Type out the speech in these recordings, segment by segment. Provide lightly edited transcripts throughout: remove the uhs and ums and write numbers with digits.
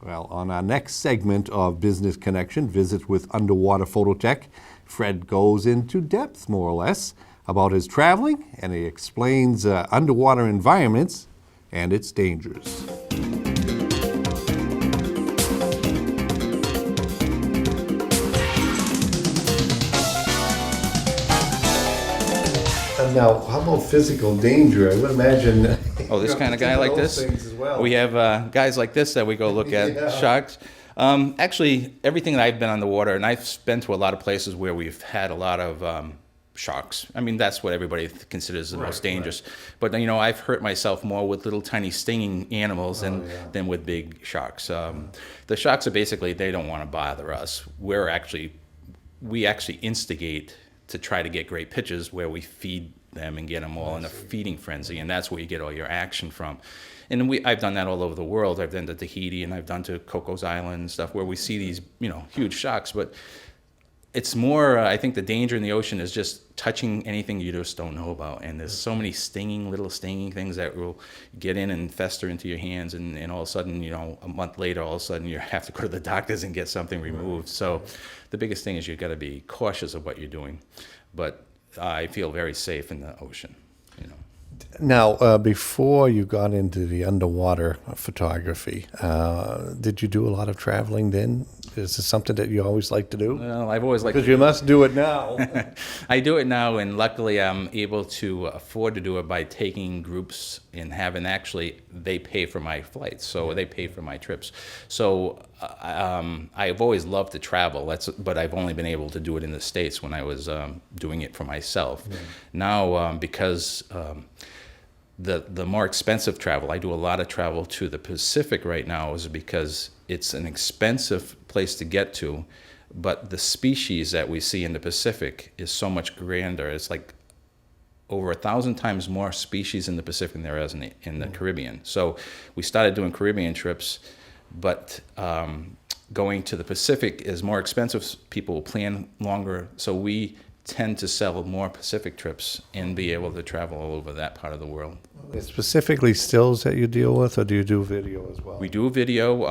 Well, on our next segment of Business Connection, Visit with Underwater Photo Tech, Fred goes into depth, more or less, about his traveling, and he explains underwater environments and its dangers. Now, how about physical danger? I would imagine. Oh, this kind of guy like this? Well. We have guys like this that we go look at, Yeah. sharks. Actually, everything that I've been on the water, and I've been to a lot of places where we've had a lot of sharks. I mean, that's what everybody considers the most dangerous. Right. But, you know, I've hurt myself more with little tiny stinging animals than with big sharks. The sharks are basically, they don't want to bother us. We actually instigate to try to get great pictures where we feed them and get them all in a feeding frenzy, and that's where you get all your action from. And I've done that all over the world. I've done to Tahiti, and I've done to Cocos Island and stuff where we see these, you know, huge sharks. But it's more, I think the danger in the ocean is just touching anything you just don't know about. And there's so many little stinging things that will get in and fester into your hands, and all of a sudden, you know, a month later, all of a sudden you have to go to the doctors and get something removed. So the biggest thing is you've got to be cautious of what you're doing. But I feel very safe in the ocean, you know. Now, before you got into the underwater photography, did you do a lot of traveling then? Is this something that you always like to do? Well, I've always liked to. Because you must do it now. I do it now, and luckily I'm able to afford to do it by taking groups and having they pay for my flights, so they pay for my trips. So I've always loved to travel, but I've only been able to do it in the States when I was doing it for myself. Yeah. Now, because the more expensive travel, I do a lot of travel to the Pacific right now, is because it's an expensive place to get to, but the species that we see in the Pacific is so much grander. It's like over 1,000 times more species in the Pacific than there is in the Caribbean. So we started doing Caribbean trips, but going to the Pacific is more expensive. People will plan longer, so we tend to sell more Pacific trips and be able to travel all over that part of the world. Specifically stills that you deal with, or do you do video as well? We do video.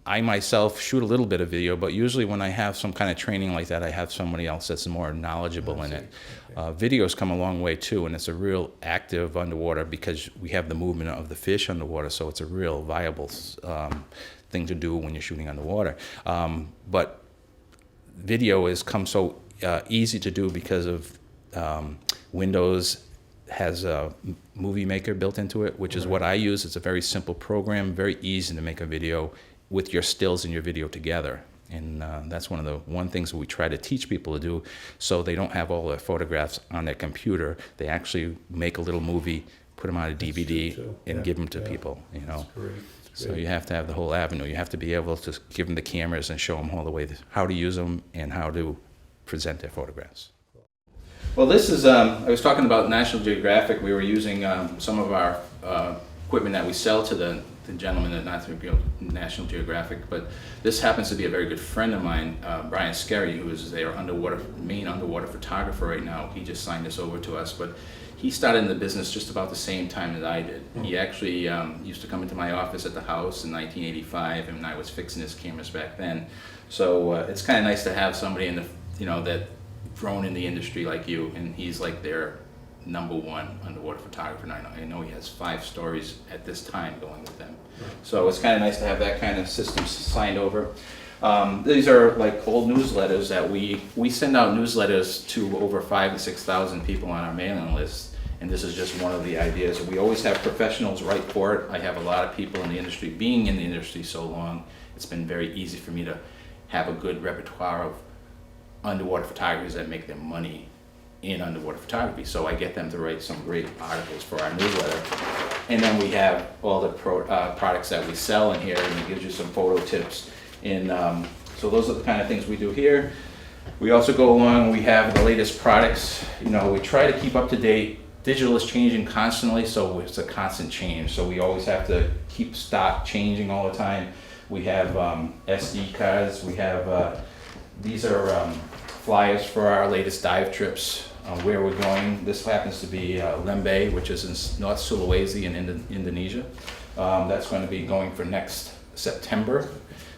I myself shoot a little bit of video, but usually when I have some kind of training like that, I have somebody else that's more knowledgeable in it. Okay. Videos come a long way too, and it's a real active underwater because we have the movement of the fish underwater, so it's a real viable thing to do when you're shooting underwater. But video has come so easy to do because of Windows has a movie maker built into it, which is what I use. It's a very simple program, very easy to make a video with your stills and your video together. And that's one of the things that we try to teach people to do, so they don't have all their photographs on their computer. They actually make a little movie, put them on a DVD, and give them to people, you know. That's great. So you have to have the whole avenue. You have to be able to give them the cameras and show them all the way how to use them and how to present their photographs. Well, this is, I was talking about National Geographic. We were using some of our equipment that we sell to the gentleman at National Geographic, but this happens to be a very good friend of mine, Brian Skerry, who is their main underwater photographer right now. He just signed this over to us, but he started in the business just about the same time that I did. He actually used to come into my office at the house in 1985, and I was fixing his cameras back then. So it's kind of nice to have somebody that grown in the industry like you, and he's like their #1 underwater photographer. And I know he has 5 stories at this time going with them. Right. So it's kind of nice to have that kind of system signed over. These are like old newsletters that we send out newsletters to over 5,000 to 6,000 people on our mailing list, and this is just one of the ideas. We always have professionals write for it. I have a lot of people in the industry. Being in the industry so long, it's been very easy for me to have a good repertoire of underwater photographers that make their money in underwater photography. So I get them to write some great articles for our newsletter. And then we have all the products that we sell in here, and it gives you some photo tips. And so those are the kind of things we do here. We also go along, we have the latest products. You know, we try to keep up to date. Digital is changing constantly, so it's a constant change. So we always have to keep stock changing all the time. We have SD cards, we have, these are flyers for our latest dive trips, where we're going. This happens to be Lembe, which is in North Sulawesi in Indonesia. That's going to be going for next September.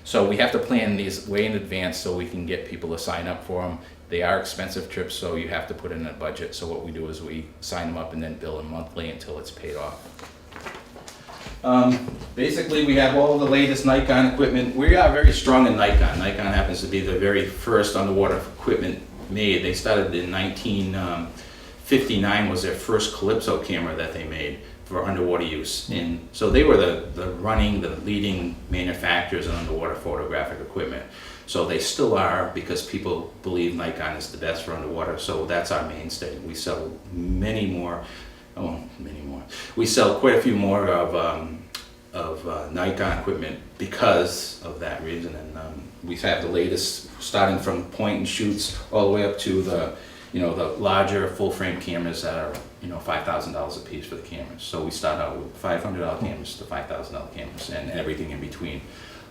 So we have to plan these way in advance so we can get people to sign up for them. They are expensive trips, so you have to put in a budget. So what we do is we sign them up and then bill them monthly until it's paid off. Basically, we have all the latest Nikon equipment. We are very strong in Nikon. Nikon happens to be the very first underwater equipment made. They started in 1959 was their first Calypso camera that they made for underwater use. And so they were the leading manufacturers of underwater photographic equipment. So they still are, because people believe Nikon is the best for underwater. So that's our mainstay. We sell many more. We sell quite a few more of Nikon equipment because of that reason, and we have the latest, starting from point and shoots all the way up to the larger full frame cameras that are $5,000 a piece for the cameras. So we start out with $500 cameras to $5,000 cameras and everything in between.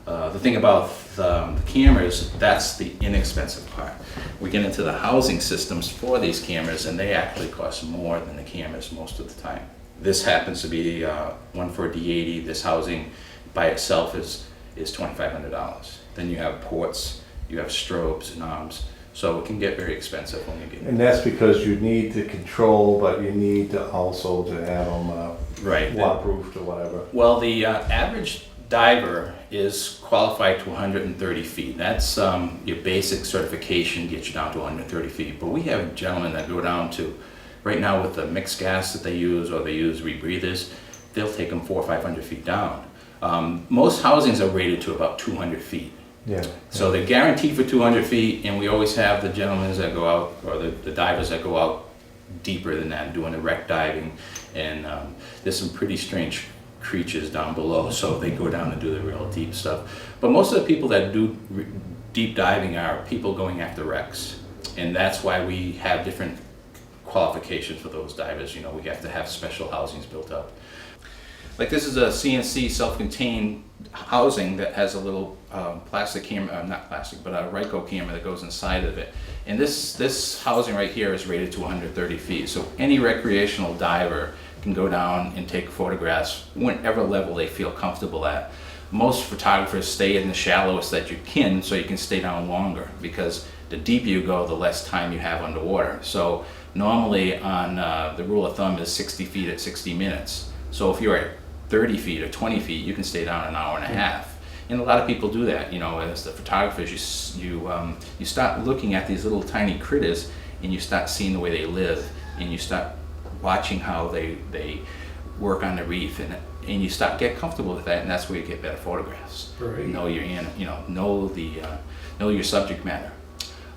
The thing about the cameras, that's the inexpensive part. We get into the housing systems for these cameras, and they actually cost more than the cameras most of the time. This happens to be one for a D80. This housing by itself is $2,500. Then you have ports, you have strobes and arms. So it can get very expensive when you get. And that's because you need to control, but you need to also to have them waterproofed or whatever. Well, the average diver is qualified to 130 feet. That's your basic certification gets you down to 130 feet. But we have gentlemen that go down to, right now with the mixed gas that they use, or they use rebreathers, they'll take them 400 or 500 feet down. Most housings are rated to about 200 feet. Yeah. So they're guaranteed for 200 feet, and we always have the gentlemen that go out, or the divers that go out deeper than that, doing the wreck diving, and there's some pretty strange creatures down below, so they go down and do the real deep stuff. But most of the people that do deep diving are people going after wrecks, and that's why we have different qualifications for those divers. We have to have special housings built up. Like this is a CNC self-contained housing that has a little plastic camera, not plastic, but a Ryko camera that goes inside of it. And this housing right here is rated to 130 feet. So any recreational diver can go down and take photographs whatever level they feel comfortable at. Most photographers stay in the shallowest that you can, so you can stay down longer, because the deeper you go, the less time you have underwater. So normally on the rule of thumb is 60 feet at 60 minutes. So if you're at 30 feet or 20 feet, you can stay down an hour and a half. And a lot of people do that. As the photographers, you start looking at these little tiny critters, and you start seeing the way they live, and you start watching how they work on the reef, and you start get comfortable with that, and that's where you get better photographs. Right. Know your subject matter.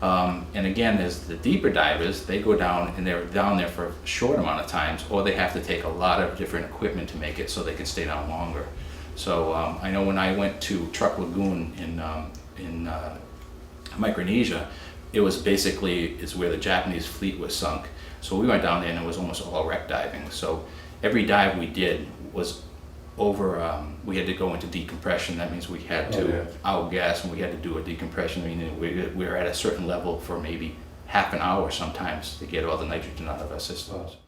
And again, there's the deeper divers. They go down, and they're down there for a short amount of times, or they have to take a lot of different equipment to make it so they can stay down longer. So I know when I went to Truck Lagoon in Micronesia, it was basically where the Japanese fleet was sunk. So we went down there, and it was almost all wreck diving. So every dive we did was over, we had to go into decompression. That means we had to outgas, and we had to do a decompression. I mean, we were at a certain level for maybe half an hour sometimes to get all the nitrogen out of our systems.